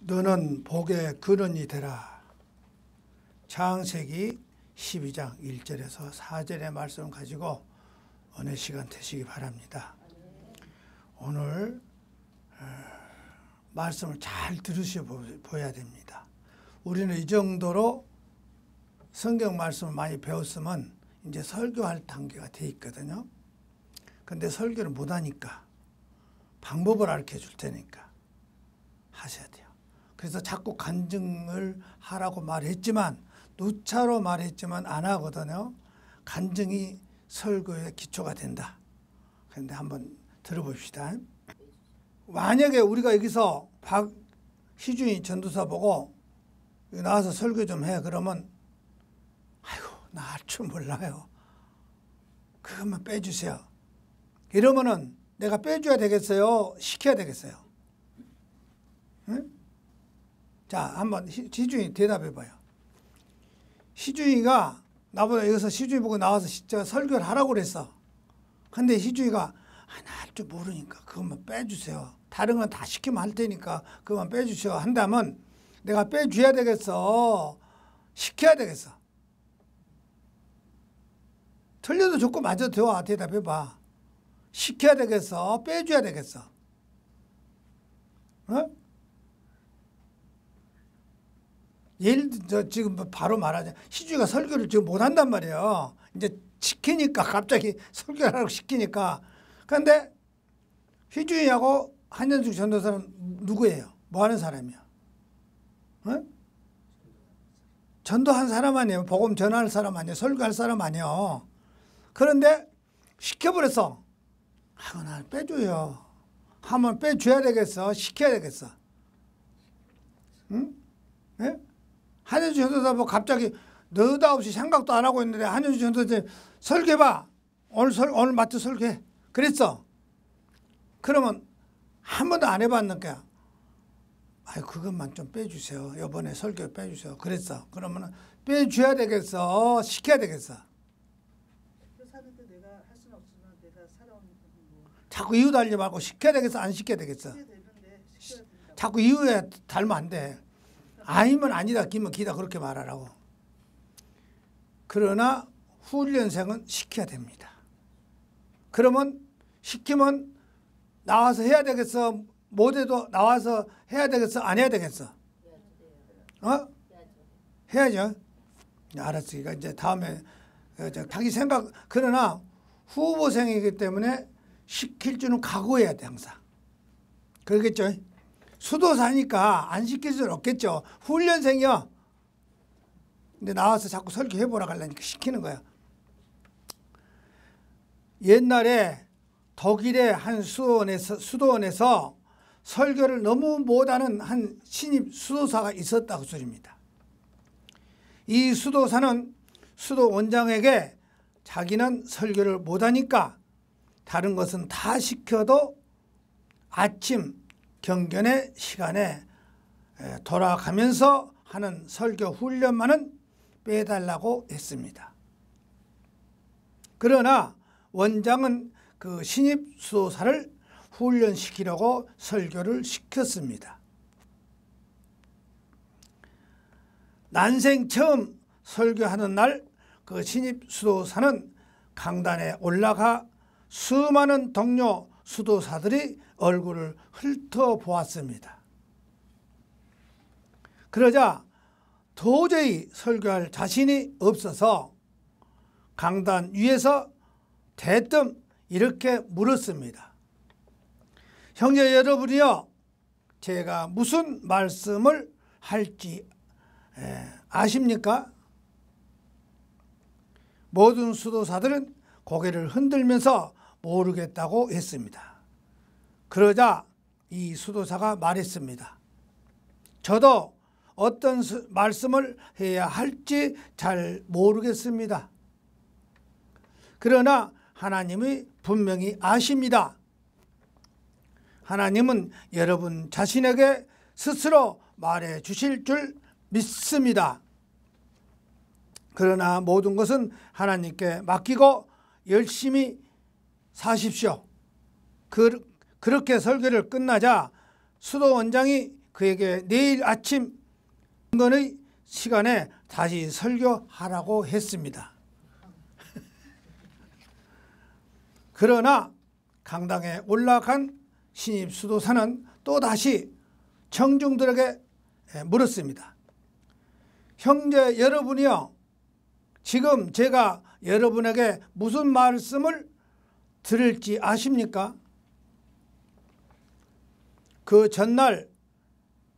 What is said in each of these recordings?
너는 복의 근원이 되라. 창세기 12장 1절에서 4절의 말씀을 가지고 오늘 시간 되시기 바랍니다. 오늘 말씀을 잘 들으셔야 됩니다. 우리는 이 정도로 성경 말씀을 많이 배웠으면 이제 설교할 단계가 돼 있거든요. 근데 설교를 못하니까 방법을 가르쳐 줄 테니까 하셔야 돼요. 그래서 자꾸 간증을 하라고 말했지만 누차로 말했지만 안 하거든요. 간증이 설교의 기초가 된다. 그런데 한번 들어봅시다. 만약에 우리가 여기서 박희준이 전도사 보고 나와서 설교 좀 해. 그러면 아이고 나 할 줄 몰라요. 그것만 빼주세요. 이러면은 내가 빼줘야 되겠어요? 시켜야 되겠어요? 응? 자, 한번 희준이 대답해 봐요. 희준이가 나보다 여기서 희준이 보고 나와서 진짜 설교를 하라고 그랬어. 근데 희준이가 나 할 줄 모르니까 그것만 빼주세요. 다른 건 다 시키면 할 테니까 그것만 빼주세요. 한다면 내가 빼줘야 되겠어? 시켜야 되겠어? 틀려도 좋고 맞아도 좋아. 대답해 봐. 시켜야 되겠어? 빼줘야 되겠어? 어? 예를 들어 지금 바로 말하자. 희주가 설교를 지금 못한단 말이에요. 이제 시키니까 갑자기 설교하라고 시키니까. 그런데 희주이하고 한현숙 전도사는 누구예요? 뭐 하는 사람이야? 어? 전도한 사람 아니에요? 복음 전할 사람 아니에요? 설교할 사람 아니에요? 그런데 시켜버렸어. 나 빼줘요. 하면 빼줘야 되겠어? 시켜야 되겠어? 응? 예? 한현주 전도사 뭐 갑자기 느닷없이 생각도 안 하고 있는데 한현주 전도사 설교해봐. 오늘 마트 설교해. 그랬어. 그러면 한 번도 안 해봤는데 그것만 좀 빼주세요. 이번에 설교 빼주세요. 그랬어. 그러면 빼줘야 되겠어? 시켜야 되겠어? 사는데 내가 할 수는 없지만 내가 살아온 자꾸 이유 달지 말고 시켜야 되겠어? 안 시켜야 되겠어? 자꾸 이유에 달면 안 돼. 아니면 아니다, 기면 기다 그렇게 말하라고. 그러나 훈련생은 시켜야 됩니다. 그러면 시키면 나와서 해야 되겠어? 못해도 나와서 해야 되겠어? 안 해야 되겠어? 어? 해야죠. 알았으니까 이제 다음에 자기 생각. 그러나 후보생이기 때문에 시킬 줄은 각오해야 돼 항상. 그러겠죠? 수도사니까 안 시킬 수는 없겠죠. 훈련생이요. 근데 나와서 자꾸 설교해보라 하려니까 시키는 거야. 옛날에 독일의 한 수도원에서 설교를 너무 못하는 한 신입 수도사가 있었다고 소리입니다. 이 수도사는 수도 원장에게 자기는 설교를 못하니까 다른 것은 다 시켜도 아침 경견의 시간에 돌아가면서 하는 설교 훈련만은 빼달라고 했습니다. 그러나 원장은 그 신입 수도사를 훈련시키려고 설교를 시켰습니다. 난생 처음 설교하는 날 그 신입 수도사는 강단에 올라가 수많은 동료 수도사들이 얼굴을 훑어보았습니다. 그러자 도저히 설교할 자신이 없어서 강단 위에서 대뜸 이렇게 물었습니다. 형제 여러분이요, 제가 무슨 말씀을 할지 아십니까? 모든 수도사들은 고개를 흔들면서 모르겠다고 했습니다. 그러자 이 수도사가 말했습니다. 저도 어떤 말씀을 해야 할지 잘 모르겠습니다. 그러나 하나님이 분명히 아십니다. 하나님은 여러분 자신에게 스스로 말해 주실 줄 믿습니다. 그러나 모든 것은 하나님께 맡기고 열심히 사십시오. 그렇게 설교를 끝나자 수도 원장이 그에게 내일 아침 건의 시간에 다시 설교하라고 했습니다. 그러나 강당에 올라간 신입 수도사는 또다시 청중들에게 물었습니다. 형제 여러분이요, 지금 제가 여러분에게 무슨 말씀을 드릴지 아십니까? 그 전날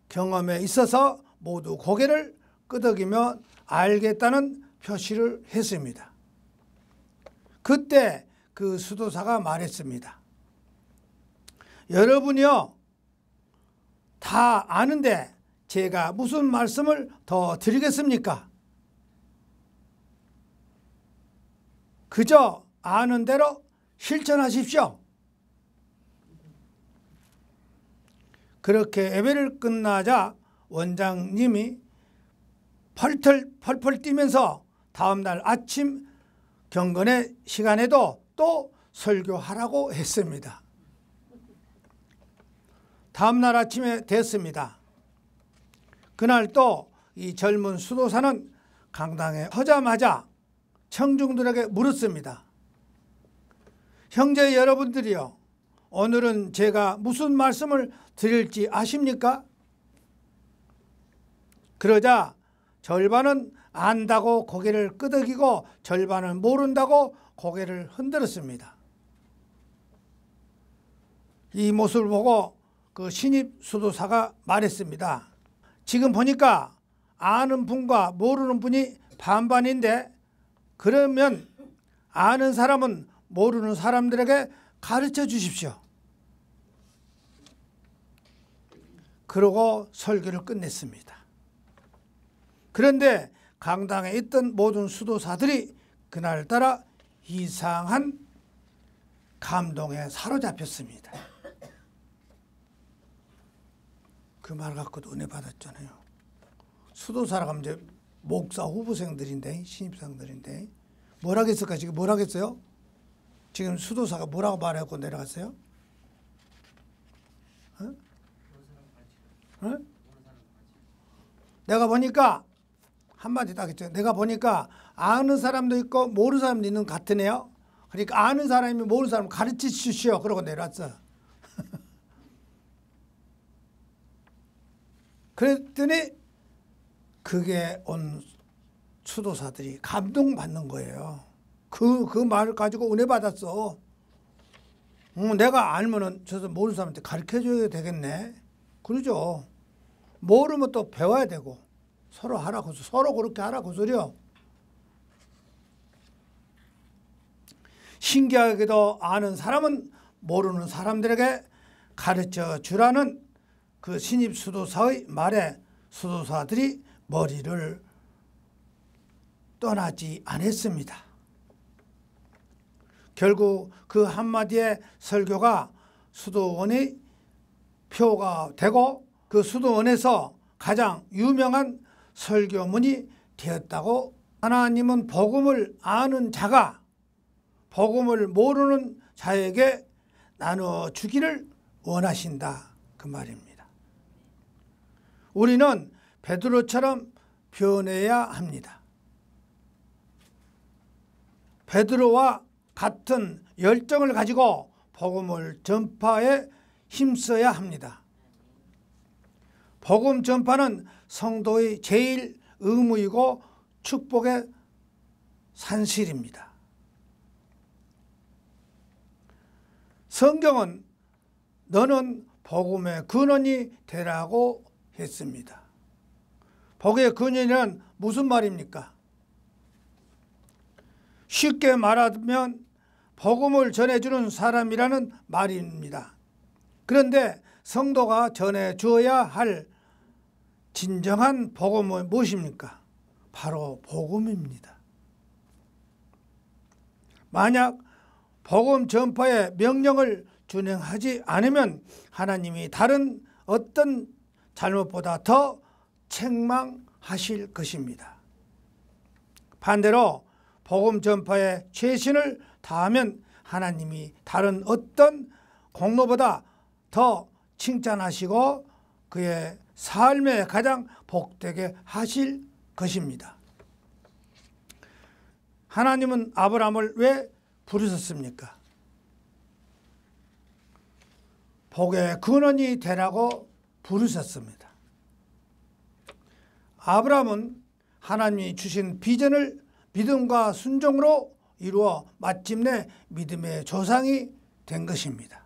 경험에 있어서 모두 고개를 끄덕이며 알겠다는 표시를 했습니다. 그때 그 수도사가 말했습니다. 여러분이요, 다 아는데 제가 무슨 말씀을 더 드리겠습니까? 그저 아는 대로 실천하십시오. 그렇게 예배를 끝나자 원장님이 펄펄 뛰면서 다음날 아침 경건의 시간에도 또 설교하라고 했습니다. 다음날 아침에 됐습니다. 그날 또 이 젊은 수도사는 강당에 서자마자 청중들에게 물었습니다. 형제 여러분들이요, 오늘은 제가 무슨 말씀을 드릴지 아십니까? 그러자 절반은 안다고 고개를 끄덕이고 절반은 모른다고 고개를 흔들었습니다. 이 모습을 보고 그 신입 수도사가 말했습니다. 지금 보니까 아는 분과 모르는 분이 반반인데, 그러면 아는 사람은 모르는 사람들에게 가르쳐 주십시오. 그러고 설교를 끝냈습니다. 그런데 강당에 있던 모든 수도사들이 그날따라 이상한 감동에 사로잡혔습니다. 그 말 갖고도 은혜 받았잖아요. 수도사라고 하면 이제 목사 후보생들인데, 신입생들인데 뭘 하겠을까? 지금 뭘 하겠어요? 지금 수도사가 뭐라고 말하고 내려갔어요? 어? 어? 내가 보니까 한마디 딱 했죠. 내가 보니까 아는 사람도 있고 모르는 사람도 있는 것 같으네요. 그러니까 아는 사람이 모르는 사람 가르쳐 주시오. 그러고 내려왔어. 그랬더니 그게 온 수도사들이 감동받는 거예요. 그 말을 가지고 은혜 받았어. 내가 알면은 저도 모르는 사람한테 가르쳐줘야 되겠네. 그러죠. 모르면 또 배워야 되고 서로 하라고, 서로 그렇게 하라고 소리요. 신기하게도 아는 사람은 모르는 사람들에게 가르쳐 주라는 그 신입 수도사의 말에 수도사들이 머리를 떠나지 않았습니다. 결국 그 한마디의 설교가 수도원의 표가 되고 그 수도원에서 가장 유명한 설교문이 되었다고. 하나님은 복음을 아는 자가 복음을 모르는 자에게 나눠주기를 원하신다, 그 말입니다. 우리는 베드로처럼 변해야 합니다. 베드로와 같은 열정을 가지고 복음을 전파에 힘써야 합니다. 복음 전파는 성도의 제일 의무이고 축복의 산실입니다. 성경은 너는 복음의 근원이 되라고 했습니다. 복의 근원이란 무슨 말입니까? 쉽게 말하면 복음을 전해주는 사람이라는 말입니다. 그런데 성도가 전해주어야 할 진정한 복음은 무엇입니까? 바로 복음입니다. 만약 복음 전파의 명령을 준행하지 않으면 하나님이 다른 어떤 잘못보다 더 책망하실 것입니다. 반대로 복음 전파에 최신을 다하면 하나님이 다른 어떤 공로보다 더 칭찬하시고 그의 삶에 가장 복되게 하실 것입니다. 하나님은 아브라함을 왜 부르셨습니까? 복의 근원이 되라고 부르셨습니다. 아브라함은 하나님이 주신 비전을 믿음과 순종으로 이루어 마침내 믿음의 조상이 된 것입니다.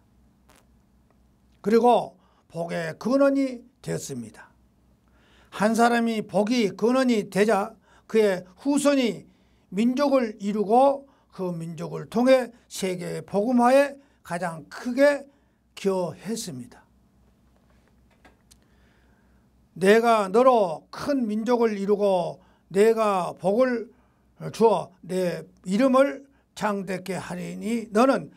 그리고 복의 근원이 되었습니다. 한 사람이 복이 근원이 되자 그의 후손이 민족을 이루고 그 민족을 통해 세계 복음화에 가장 크게 기여했습니다. 내가 너로 큰 민족을 이루고 내가 복을 주어 내 이름을 창대케 하리니 너는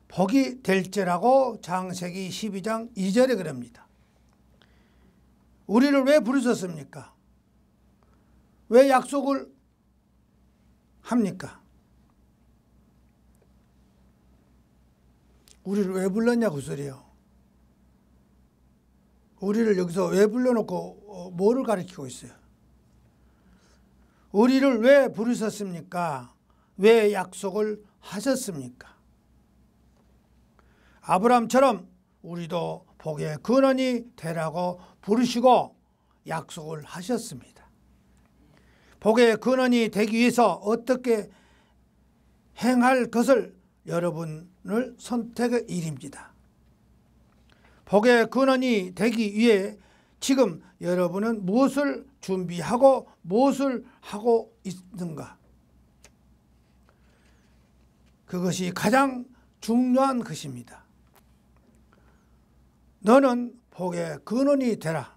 복이 될지라고 창세기 12장 2절에 그럽니다. 우리를 왜 부르셨습니까? 왜 약속을 합니까? 우리를 왜 불렀냐고 소리요. 우리를 여기서 왜 불러놓고 뭐를 가리키고 있어요? 우리를 왜 부르셨습니까? 왜 약속을 하셨습니까? 아브라함처럼 우리도 복의 근원이 되라고 부르시고 약속을 하셨습니다. 복의 근원이 되기 위해서 어떻게 행할 것을 여러분을 선택의 일입니다. 복의 근원이 되기 위해 지금 여러분은 무엇을 준비하고 무엇을 하고 있는가? 그것이 가장 중요한 것입니다. 너는 복의 근원이 되라.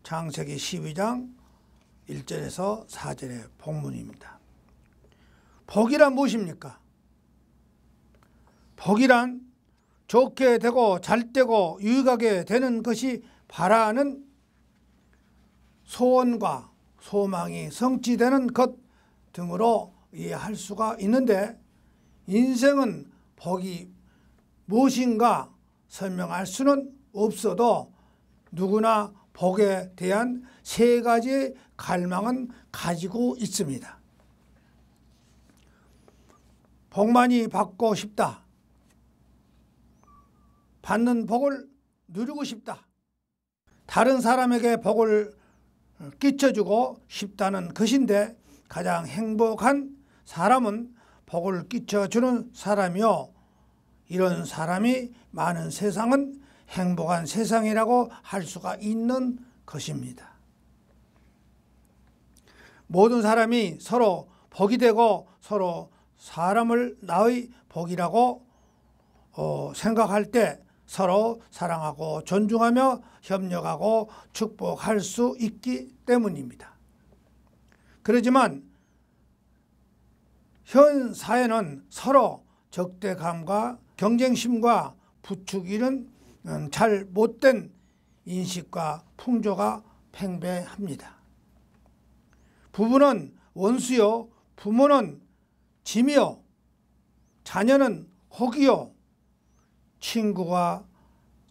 창세기 12장 1절에서 4절의 본문입니다. 복이란 무엇입니까? 복이란 좋게 되고 잘 되고 유익하게 되는 것이 바라는 소원과 소망이 성취되는 것 등으로 이해할 수가 있는데 인생은 복이 무엇인가 설명할 수는 없어도 누구나 복에 대한 세 가지의 갈망은 가지고 있습니다. 복 많이 받고 싶다. 받는 복을 누리고 싶다. 다른 사람에게 복을 끼쳐주고 싶다는 것인데 가장 행복한 사람은 복을 끼쳐주는 사람이요. 이런 사람이 많은 세상은 행복한 세상이라고 할 수가 있는 것입니다. 모든 사람이 서로 복이 되고 서로 사람을 나의 복이라고 생각할 때 서로 사랑하고 존중하며 협력하고 축복할 수 있기 때문입니다. 그렇지만 현 사회는 서로 적대감과 경쟁심과 부추기는 잘 못된 인식과 풍조가 팽배합니다. 부부는 원수요, 부모는 짐이요, 자녀는 혹이요, 친구와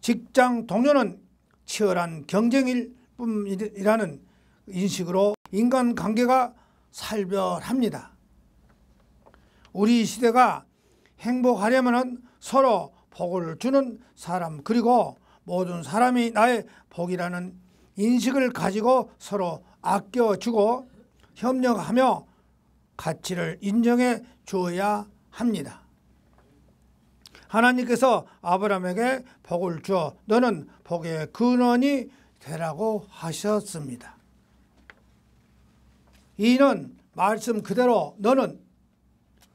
직장 동료는 치열한 경쟁일 뿐이라는 인식으로 인간관계가 살벌합니다. 우리 시대가 행복하려면 서로 복을 주는 사람 그리고 모든 사람이 나의 복이라는 인식을 가지고 서로 아껴주고 협력하며 가치를 인정해 주어야 합니다. 하나님께서 아브라함에게 복을 주어 너는 복의 근원이 되라고 하셨습니다. 이는 말씀 그대로 너는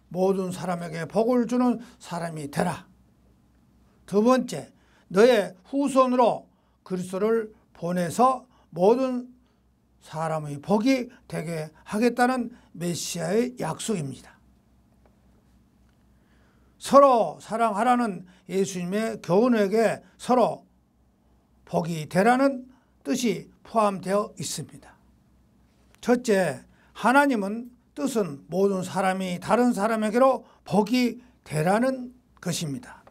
모든 사람에게 복을 주는 사람이 되라. 두 번째, 너의 후손으로 그리스도를 보내서 모든 사람의 복이 되게 하겠다는 메시아의 약속입니다. 서로 사랑하라는 예수님의 교훈에게 서로 복이 되라는 뜻이 포함되어 있습니다. 첫째, 하나님은 뜻은 모든 사람이 다른 사람에게로 복이 되라는 것입니다.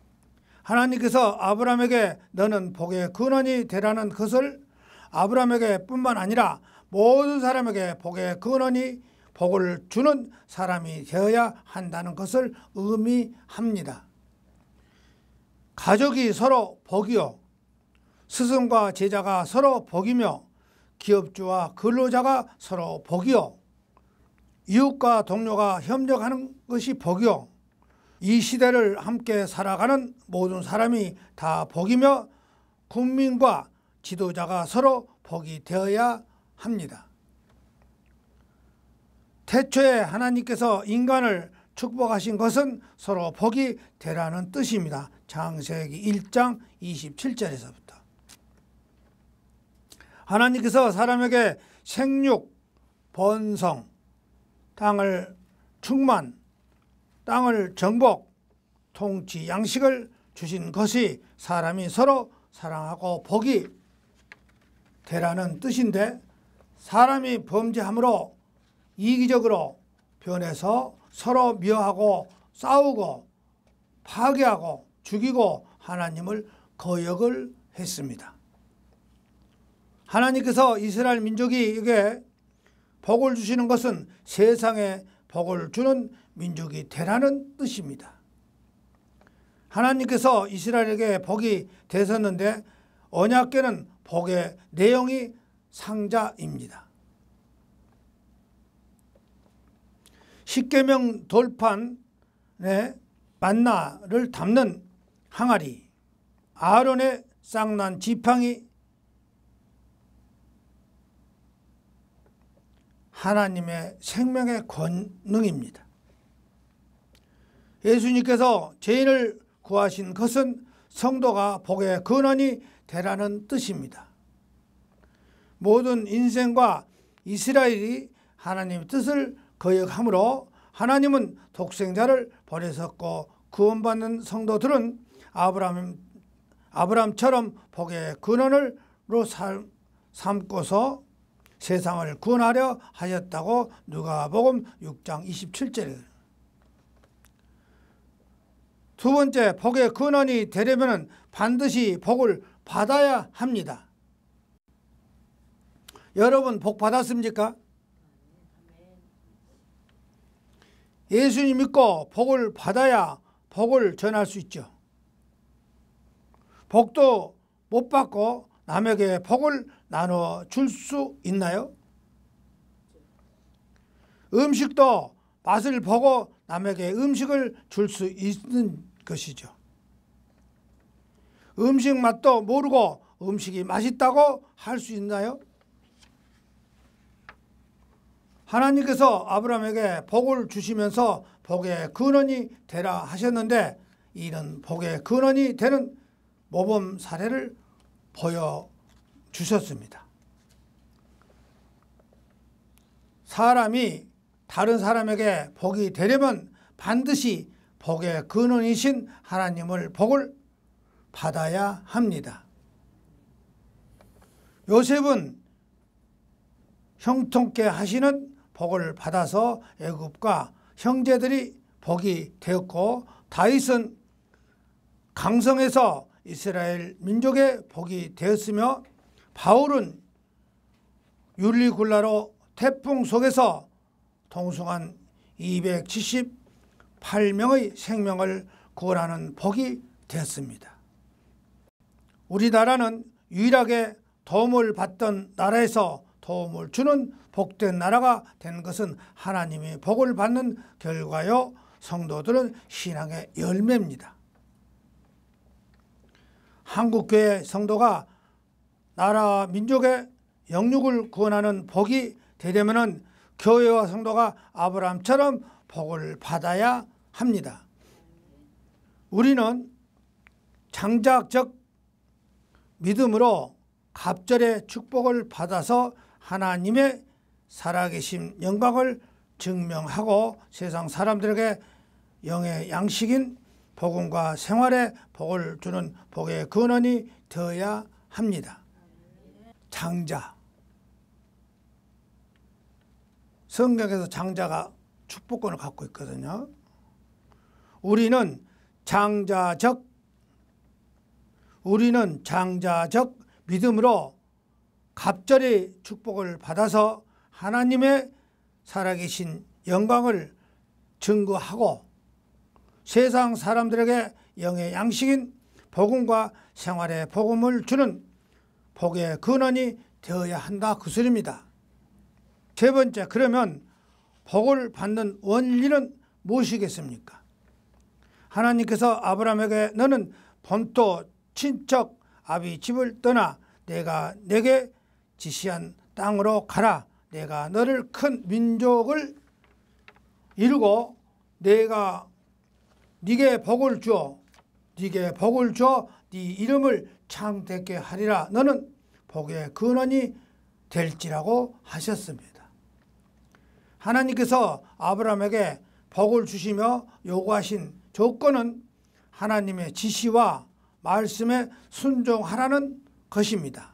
하나님께서 아브라함에게 너는 복의 근원이 되라는 것을 아브라함에게 뿐만 아니라 모든 사람에게 복의 근원이 복을 주는 사람이 되어야 한다는 것을 의미합니다. 가족이 서로 복이요, 스승과 제자가 서로 복이며 기업주와 근로자가 서로 복이요, 이웃과 동료가 협력하는 것이 복이요, 이 시대를 함께 살아가는 모든 사람이 다 복이며 국민과 지도자가 서로 복이 되어야 합니다. 태초에 하나님께서 인간을 축복하신 것은 서로 복이 되라는 뜻입니다. 창세기 1장 27절에서부터. 하나님께서 사람에게 생육, 번성, 땅을 충만, 땅을 정복, 통치, 양식을 주신 것이 사람이 서로 사랑하고 복이 되라는 뜻인데, 사람이 범죄함으로 이기적으로 변해서 서로 미워하고 싸우고 파괴하고 죽이고 하나님을 거역을 했습니다. 하나님께서 이스라엘 민족에게 복을 주시는 것은 세상에 복을 주는 민족이 되라는 뜻입니다. 하나님께서 이스라엘에게 복이 되셨는데 언약궤는 복의 내용이 상자입니다. 십계명 돌판에 만나를 담는 항아리, 아론의 쌍난 지팡이, 하나님의 생명의 권능입니다. 예수님께서 죄인을 구하신 것은 성도가 복의 근원이 되라는 뜻입니다. 모든 인생과 이스라엘이 하나님의 뜻을 거역함으로 하나님은 독생자를 보내셨고 구원받는 성도들은 아브라함처럼 복의 근원으로 삼고서 세상을 구원하려 하셨다고 누가복음 6장 27절에. 두 번째, 복의 근원이 되려면 반드시 복을 받아야 합니다. 여러분 복 받았습니까? 예수님 믿고 복을 받아야 복을 전할 수 있죠. 복도 못 받고 남에게 복을 나눠 줄 수 있나요? 음식도 맛을 보고 남에게 음식을 줄 수 있는 것이죠. 음식 맛도 모르고 음식이 맛있다고 할 수 있나요? 하나님께서 아브라함에게 복을 주시면서 복의 근원이 되라 하셨는데 이런 복의 근원이 되는 모범 사례를 보여주셨습니다. 사람이 다른 사람에게 복이 되려면 반드시 복의 근원이신 하나님을 복을 받아야 합니다. 요셉은 형통케 하시는 복을 받아서 애굽과 형제들이 복이 되었고, 다윗은 강성해서 이스라엘 민족의 복이 되었으며, 바울은 율리굴라로 태풍 속에서 동승한 278명의 생명을 구원하는 복이 되었습니다. 우리나라는 유일하게 도움을 받던 나라에서 도움을 주는 복된 나라가 된 것은 하나님이 복을 받는 결과요, 성도들은 신앙의 열매입니다. 한국교회 성도가 나라와 민족의 영육을 구원하는 복이 되려면 교회와 성도가 아브라함처럼 복을 받아야 합니다. 우리는 장자적 믿음으로 갑절의 축복을 받아서 하나님의 살아계신 영광을 증명하고 세상 사람들에게 영의 양식인 복음과 생활의 복을 주는 복의 근원이 되어야 합니다. 장자. 성경에서 장자가 축복권을 갖고 있거든요. 우리는 장자적 우리는 장자적 믿음으로 갑절의 축복을 받아서 하나님의 살아계신 영광을 증거하고 세상 사람들에게 영의 양식인 복음과 생활의 복음을 주는 복의 근원이 되어야 한다 그 소리입니다. 세 번째, 그러면 복을 받는 원리는 무엇이겠습니까? 하나님께서 아브라함에게 너는 본토 친척 아비 집을 떠나 내가 내게 지시한 땅으로 가라. 내가 너를 큰 민족을 이루고 내가 네게 복을 주어 네게 복을 주어 네 이름을 창대케 하리라. 너는 복의 근원이 될지라고 하셨습니다. 하나님께서 아브라함에게 복을 주시며 요구하신 조건은 하나님의 지시와 말씀에 순종하라는 것입니다.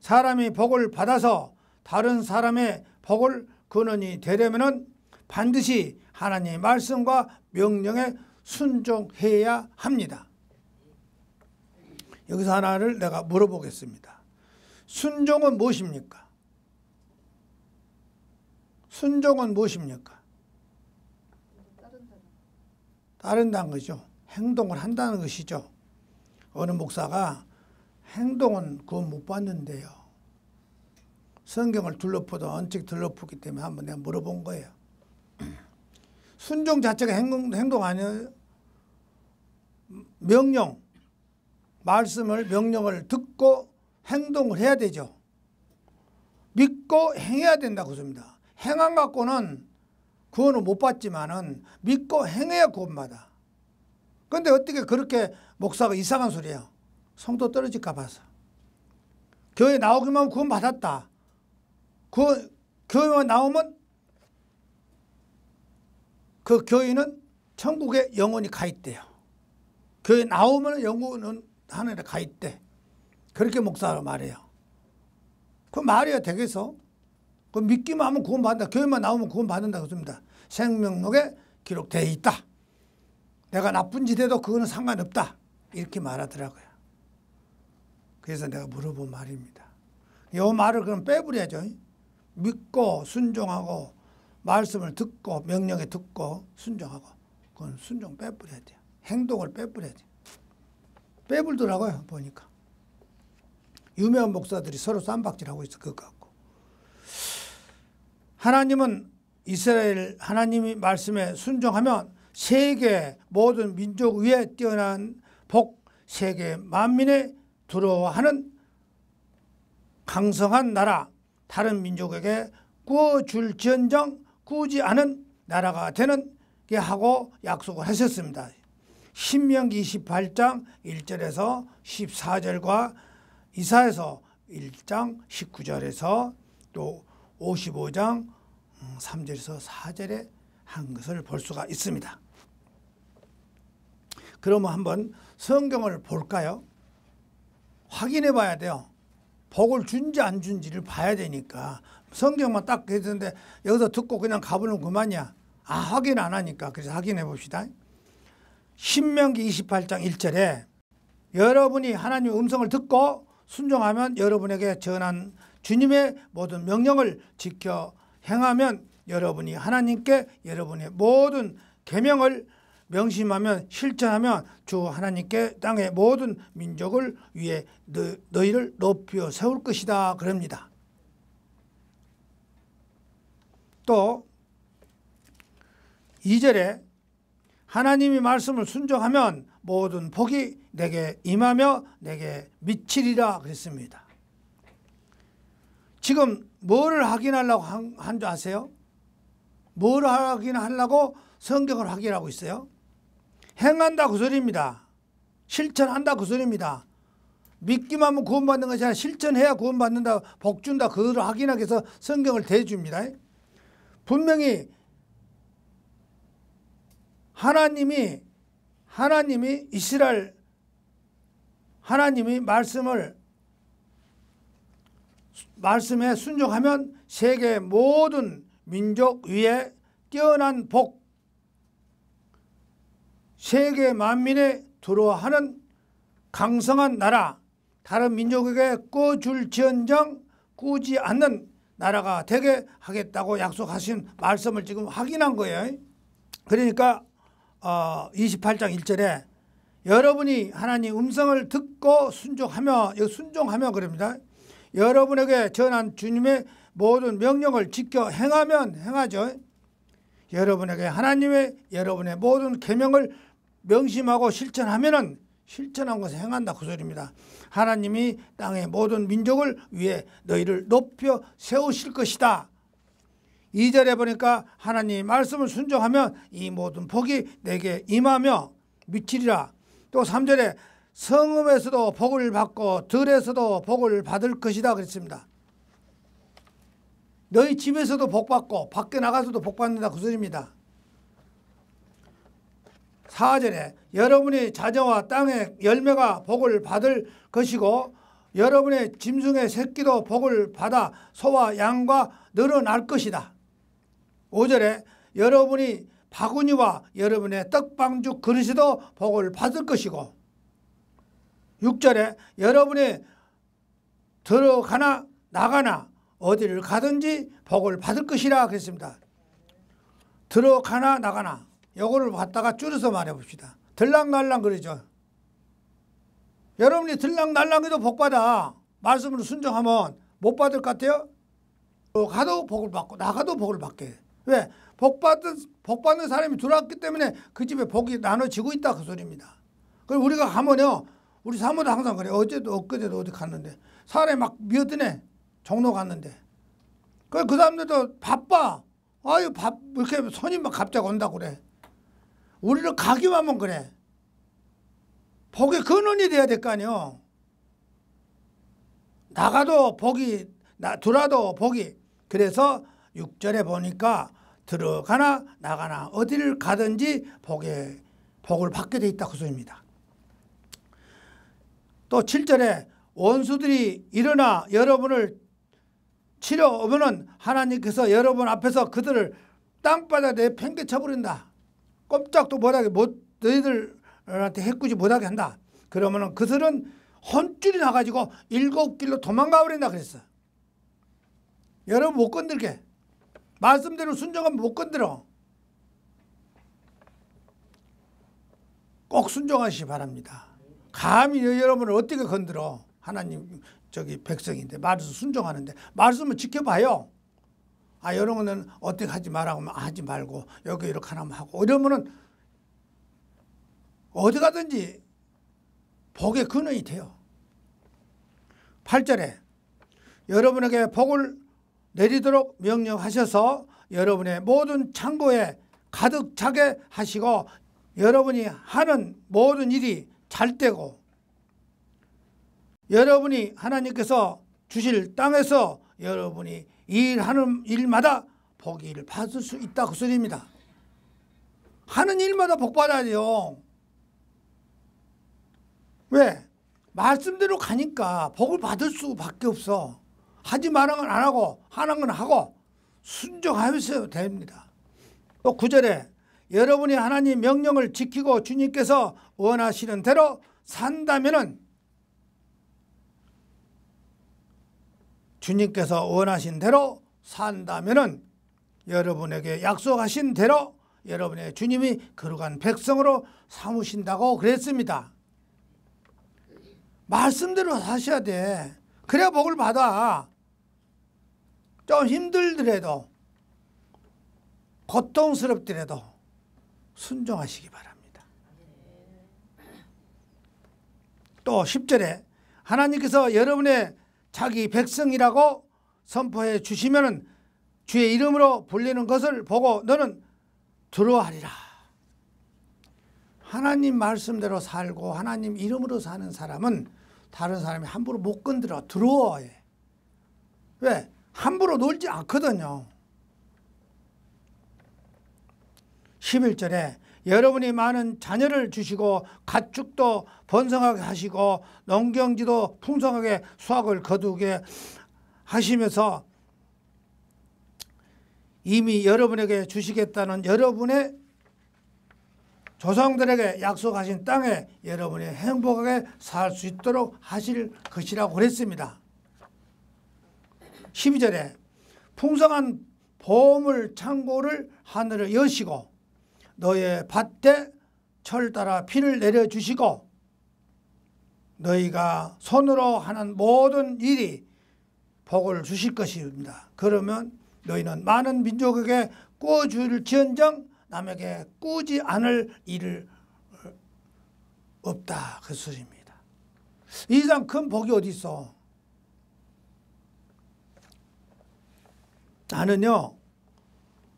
사람이 복을 받아서 다른 사람의 복을 근원이 되려면 반드시 하나님의 말씀과 명령에 순종해야 합니다. 여기서 하나를 내가 물어보겠습니다. 순종은 무엇입니까? 순종은 무엇입니까? 따른다는 거죠. 행동을 한다는 것이죠. 어느 목사가 행동은 구원 못 받는데요. 성경을 둘러보도 언뜻 둘러보기 때문에 한번 내가 물어본 거예요. 순종 자체가 행동 아니에요? 명령, 명령을 듣고 행동을 해야 되죠. 믿고 행해야 된다고 그럽니다. 행한 갖고는 구원을 못 받지만은 믿고 행해야 구원받아. 그런데 어떻게 그렇게 목사가 이상한 소리예요. 성도 떨어질까 봐서. 교회 나오기만 하면 구원 받았다. 교회만 나오면 그 교회는 천국에 영원히 가 있대요. 교회 나오면 영원은 하늘에 가 있대. 그렇게 목사가 말해요. 그 말이야 되겠어? 그 믿기만 하면 구원 받는다. 교회만 나오면 구원 받는다고 씁니다. 생명록에 기록되어 있다. 내가 나쁜 짓 해도 그거는 상관없다. 이렇게 말하더라고요. 그래서 내가 물어본 말입니다. 이 말을 그럼 빼버려야죠. 믿고 순종하고 말씀을 듣고 명령에 듣고 순종하고 그건 순종 빼버려야 돼요. 행동을 빼버려야 돼요. 빼불더라고요. 보니까. 유명한 목사들이 서로 쌈박질하고 있어. 그거 갖고. 하나님은 이스라엘 하나님이 말씀에 순종하면 세계 모든 민족 위에 뛰어난 복 세계 만민에 두려워하는 강성한 나라 다른 민족에게 구워줄지언정 구우지 않은 나라가 되는 게 하고 약속을 하셨습니다. 신명기 28장 1절에서 14절과 이사야서 1장 19절에서 또 55장 3절에서 4절에 한 것을 볼 수가 있습니다. 그러면 한번 성경을 볼까요? 확인해 봐야 돼요. 복을 준지 안 준지를 봐야 되니까. 성경만 딱 했는데 여기서 듣고 그냥 가보는 그만이야. 확인 안 하니까. 그래서 확인해 봅시다. 신명기 28장 1절에 여러분이 하나님의 음성을 듣고 순종하면 여러분에게 전한 주님의 모든 명령을 지켜 행하면 여러분이 하나님께 여러분의 모든 계명을 명심하면 실천하면 주 하나님께 땅의 모든 민족을 위해 너희를 높여 세울 것이다 그럽니다. 또 2절에 하나님이 말씀을 순종하면 모든 복이 내게 임하며 내게 미치리라 그랬습니다. 지금 뭐를 확인하려고 한 줄 아세요? 뭐를 확인하려고 성경을 확인하고 있어요? 행한다 그 소리입니다. 실천한다 그 소리입니다. 믿기만 하면 구원받는 것이 아니라 실천해야 구원받는다, 복 준다, 그걸 확인하기 위해서 성경을 대줍니다. 분명히 하나님이 이스라엘 하나님이 말씀에 순종하면 세계 모든 민족 위에 뛰어난 복 세계 만민에 두려워하는 강성한 나라, 다른 민족에게 꾸줄지언정 꾸지 않는 나라가 되게 하겠다고 약속하신 말씀을 지금 확인한 거예요. 그러니까 28장 1절에 여러분이 하나님 음성을 듣고 순종하며, 여기 순종하며 그럽니다. 여러분에게 전한 주님의 모든 명령을 지켜 행하면 행하죠. 여러분에게 여러분의 모든 계명을 명심하고 실천하면은 실천한 것을 행한다 그 소리입니다. 하나님이 땅의 모든 민족을 위해 너희를 높여 세우실 것이다. 2절에 보니까 하나님 말씀을 순종하면 이 모든 복이 내게 임하며 미치리라. 또 3절에 성읍에서도 복을 받고 들에서도 복을 받을 것이다 그랬습니다. 너희 집에서도 복 받고 밖에 나가서도 복 받는다 그 소리입니다. 4절에 여러분의 자녀와 땅의 열매가 복을 받을 것이고 여러분의 짐승의 새끼도 복을 받아 소와 양과 늘어날 것이다. 5절에 여러분이 바구니와 여러분의 떡방죽 그릇에도 복을 받을 것이고 6절에 여러분이 들어가나 나가나 어디를 가든지 복을 받을 것이라 그랬습니다. 들어가나 나가나 요거를 갖다가 줄여서 말해 봅시다. 들락날락 그러죠. 여러분이 들락날락해도 복받아. 말씀으로 순종하면 못 받을 것 같아요? 가도 복을 받고 나가도 복을 받게. 왜? 복받는 사람이 들어왔기 때문에 그 집에 복이 나눠지고 있다 그 소리입니다. 그리고 우리가 가면요. 우리 사모도 항상 그래. 어제도 엊그제도 어디 갔는데 사람이 막 미어드네. 종로 갔는데. 그 사람들도 바빠. 아유 이렇게 손님 막 갑자기 온다고 그래. 우리를 가기만 하면 그래. 복의 근원이 돼야 될 거 아니요. 나가도 복이, 들어와도 복이. 그래서 6절에 보니까 들어가나 나가나 어디를 가든지 복을 받게 돼 있다 그 소리입니다. 또 7절에 원수들이 일어나 여러분을 치려 오면은 하나님께서 여러분 앞에서 그들을 땅바닥에 내팽개쳐 버린다. 꼼짝도 못하게 너희들한테 해꾸지 못하게 한다. 그러면은 그들은 혼쭐이 나가지고 7길로 도망가 버린다 그랬어. 여러분 못 건들게. 말씀대로 순종하면 못 건드려. 꼭 순종하시기 바랍니다. 감히 여러분을 어떻게 건드려. 하나님 백성인데 말씀 순종하는데 말씀을 지켜봐요. 이런 거는 어떻게 하지 말라고 하면 하지 말고 여기 이렇게 하나만 하고 이러면은 어디 가든지 복의 근원이 돼요. 8절에 여러분에게 복을 내리도록 명령하셔서 여러분의 모든 창고에 가득 차게 하시고 여러분이 하는 모든 일이 잘 되고 여러분이 하나님께서 주실 땅에서 여러분이 일하는 일마다 복을 받을 수 있다 그 소리입니다. 하는 일마다 복 받아야 돼요. 왜? 말씀대로 가니까 복을 받을 수밖에 없어. 하지 말은 건 안 하고 하는 건 하고 순종하셔도 됩니다. 또 9절에 여러분이 하나님 명령을 지키고 주님께서 원하시는 대로 산다면은 주님께서 원하신 대로 산다면은 여러분에게 약속하신 대로 여러분의 주님이 거룩한 백성으로 삼으신다고 그랬습니다. 말씀대로 사셔야 돼. 그래야 복을 받아. 좀 힘들더라도 고통스럽더라도 순종하시기 바랍니다. 또 10절에 하나님께서 여러분의 자기 백성이라고 선포해 주시면은 주의 이름으로 불리는 것을 보고 너는 두려워하리라. 하나님 말씀대로 살고 하나님 이름으로 사는 사람은 다른 사람이 함부로 못 건드려. 두려워해. 왜? 함부로 놀지 않거든요. 11절에 여러분이 많은 자녀를 주시고 가축도 번성하게 하시고 농경지도 풍성하게 수확을 거두게 하시면서 이미 여러분에게 주시겠다는 여러분의 조상들에게 약속하신 땅에 여러분이 행복하게 살 수 있도록 하실 것이라고 그랬습니다. 12절에 풍성한 보물 창고를 하늘을 여시고 너의 밭에 철 따라 비를 내려주시고 너희가 손으로 하는 모든 일이 복을 주실 것입니다. 그러면 너희는 많은 민족에게 꾸어줄지언정 남에게 꾸지 않을 일을 없다. 그 소리입니다. 이 이상 큰 복이 어디 있어? 나는요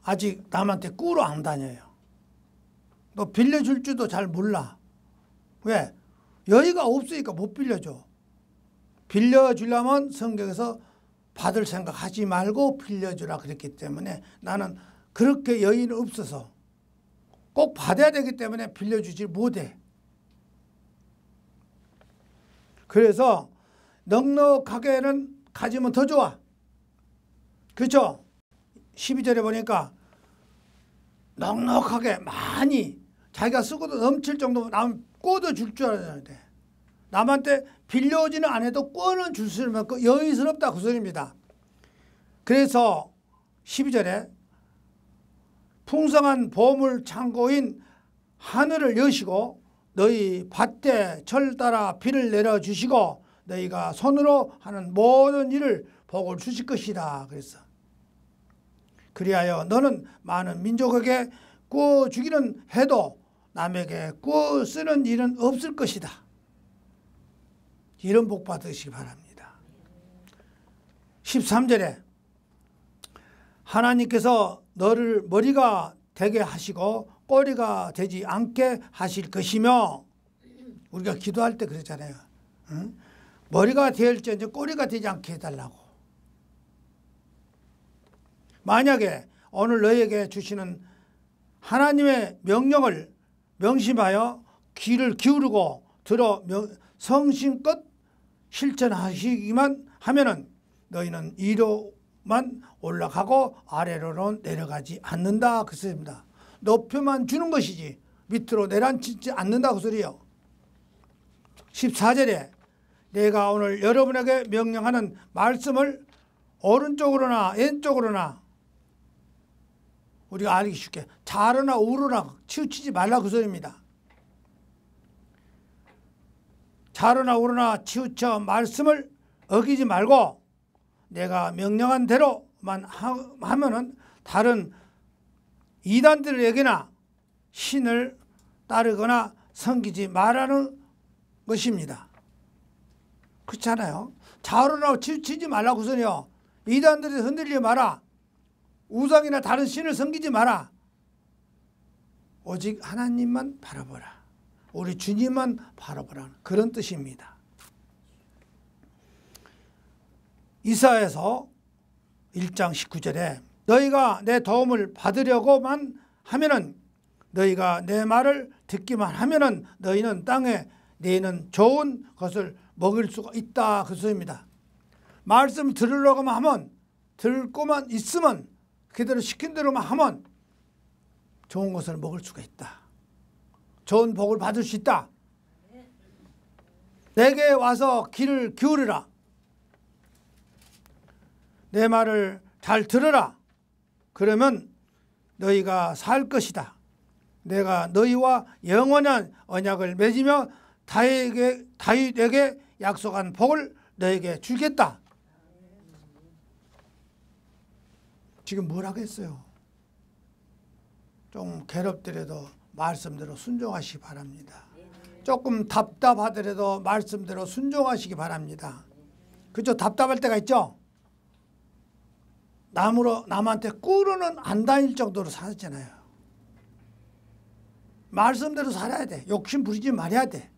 아직 남한테 꾸러 안 다녀요. 너 빌려줄 줄도 잘 몰라. 왜? 여유가 없으니까 못 빌려줘. 빌려주려면 성경에서 받을 생각하지 말고 빌려주라 그랬기 때문에 나는 그렇게 여유는 없어서 꼭 받아야 되기 때문에 빌려주지 못해. 그래서 넉넉하게는 가지면 더 좋아. 그렇죠? 12절에 보니까 넉넉하게 많이 자기가 쓰고도 넘칠 정도면 남 꿔도 줄 줄 알아야 돼. 남한테 빌려오지는 않아도 꿔는 줄 수 있는 여유스럽다 그 소리입니다. 그래서 12절에 풍성한 보물 창고인 하늘을 여시고 너희 밭에 철 따라 비를 내려주시고 너희가 손으로 하는 모든 일을 복을 주실 것이다 그랬어. 그리하여 너는 많은 민족에게 구워 주기는 해도 남에게 구워 쓰는 일은 없을 것이다. 이런 복 받으시기 바랍니다. 13절에 하나님께서 너를 머리가 되게 하시고 꼬리가 되지 않게 하실 것이며 우리가 기도할 때 그러잖아요. 응? 머리가 될지언정 꼬리가 되지 않게 해달라고. 만약에 오늘 너에게 주시는 하나님의 명령을 명심하여 귀를 기울이고 들어 성심껏 실천하시기만 하면은 너희는 위로만 올라가고 아래로는 내려가지 않는다 그 소리입니다. 높여만 주는 것이지 밑으로 내려앉지 않는다 그 소리요. 14절에 내가 오늘 여러분에게 명령하는 말씀을 오른쪽으로나 왼쪽으로나 우리가 알기 쉽게 좌로나 우로나 치우치지 말라 그 소리입니다. 좌로나 우로나 치우쳐 말씀을 어기지 말고 내가 명령한 대로만 하면은 다른 이단들에게나 신을 따르거나 섬기지 말라는 것입니다. 그렇잖아요. 좌로나 치우치지 말라고 소리요. 이단들이 흔들리지 마라. 우상이나 다른 신을 섬기지 마라. 오직 하나님만 바라보라. 우리 주님만 바라보라. 그런 뜻입니다. 이사야서 1장 19절에 너희가 내 도움을 받으려고만 하면은 너희가 내 말을 듣기만 하면은 너희는 땅에 내는 좋은 것을 먹을 수가 있다 그 소리입니다. 말씀 들으려고만 하면 듣고만 있으면 그대로 시킨 대로만 하면 좋은 것을 먹을 수가 있다. 좋은 복을 받을 수 있다. 내게 와서 귀를 기울이라. 내 말을 잘 들으라. 그러면 너희가 살 것이다. 내가 너희와 영원한 언약을 맺으며 다윗에게 약속한 복을 너에게 주겠다. 지금 뭘 하겠어요? 좀 괴롭더라도 말씀대로 순종하시기 바랍니다. 조금 답답하더라도 말씀대로 순종하시기 바랍니다. 그죠? 답답할 때가 있죠? 남한테 꾸러는 안 다닐 정도로 살았잖아요. 말씀대로 살아야 돼. 욕심 부리지 말아야 돼.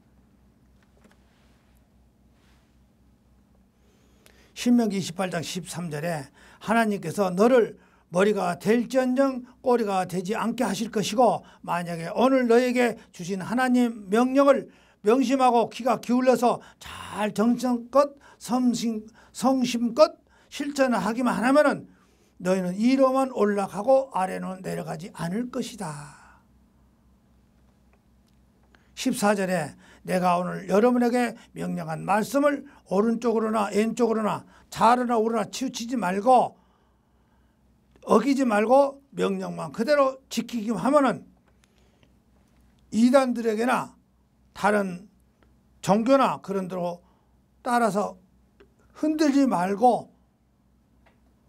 신명기 28장 13절에 하나님께서 너를 머리가 될지언정 꼬리가 되지 않게 하실 것이고 만약에 오늘 너에게 주신 하나님 명령을 명심하고 귀가 기울여서 잘 정성껏 성심껏 실천을 하기만 하면은 너희는 위로만 올라가고 아래로는 내려가지 않을 것이다. 14절에 내가 오늘 여러분에게 명령한 말씀을 오른쪽으로나 왼쪽으로나 좌로나 우로나 치우치지 말고 어기지 말고 명령만 그대로 지키기만 하면은 이단들에게나 다른 종교나 그런 대로 따라서 흔들지 말고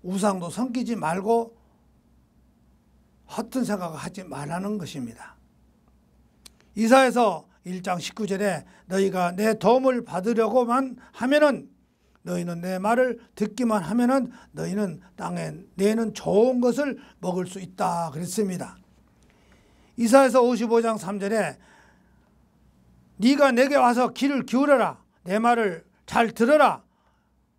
우상도 섬기지 말고 허튼 생각을 하지 말라는 것입니다. 이사야서 1장 19절에 너희가 내 도움을 받으려고만 하면은 너희는 내 말을 듣기만 하면은 너희는 땅에 내는 좋은 것을 먹을 수 있다 그랬습니다. 이사야서 55장 3절에 네가 내게 와서 귀를 기울여라 내 말을 잘 들어라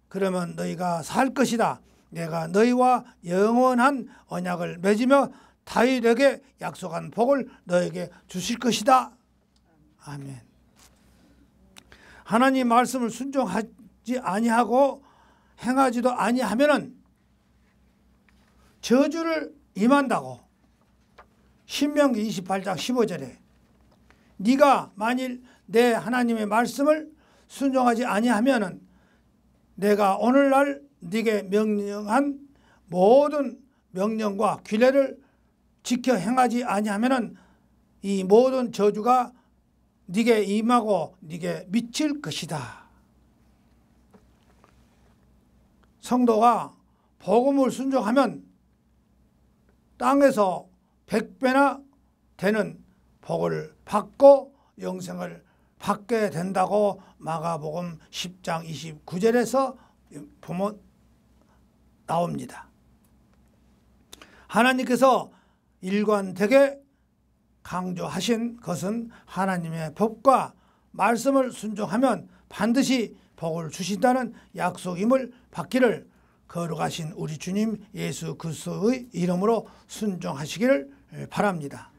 그러면 너희가 살 것이다. 내가 너희와 영원한 언약을 맺으며 다윗에게 약속한 복을 너에게 주실 것이다. 아멘. 하나님 말씀을 순종하지 아니하고 행하지도 아니하면은 저주를 임한다고. 신명기 28장 15절에 네가 만일 내 하나님의 말씀을 순종하지 아니하면은 내가 오늘날 네게 명령한 모든 명령과 규례를 지켜 행하지 아니하면은 이 모든 저주가 네게 임하고 네게 미칠 것이다. 성도가 복음을 순종하면 땅에서 100배나 되는 복을 받고 영생을 받게 된다고 마가복음 10장 29절에서 보면 나옵니다. 하나님께서 일관되게 강조하신 것은 하나님의 법과 말씀을 순종하면 반드시 복을 주신다는 약속임을 받기를 거룩하신 우리 주님 예수 그리스도의 이름으로 순종하시기를 바랍니다.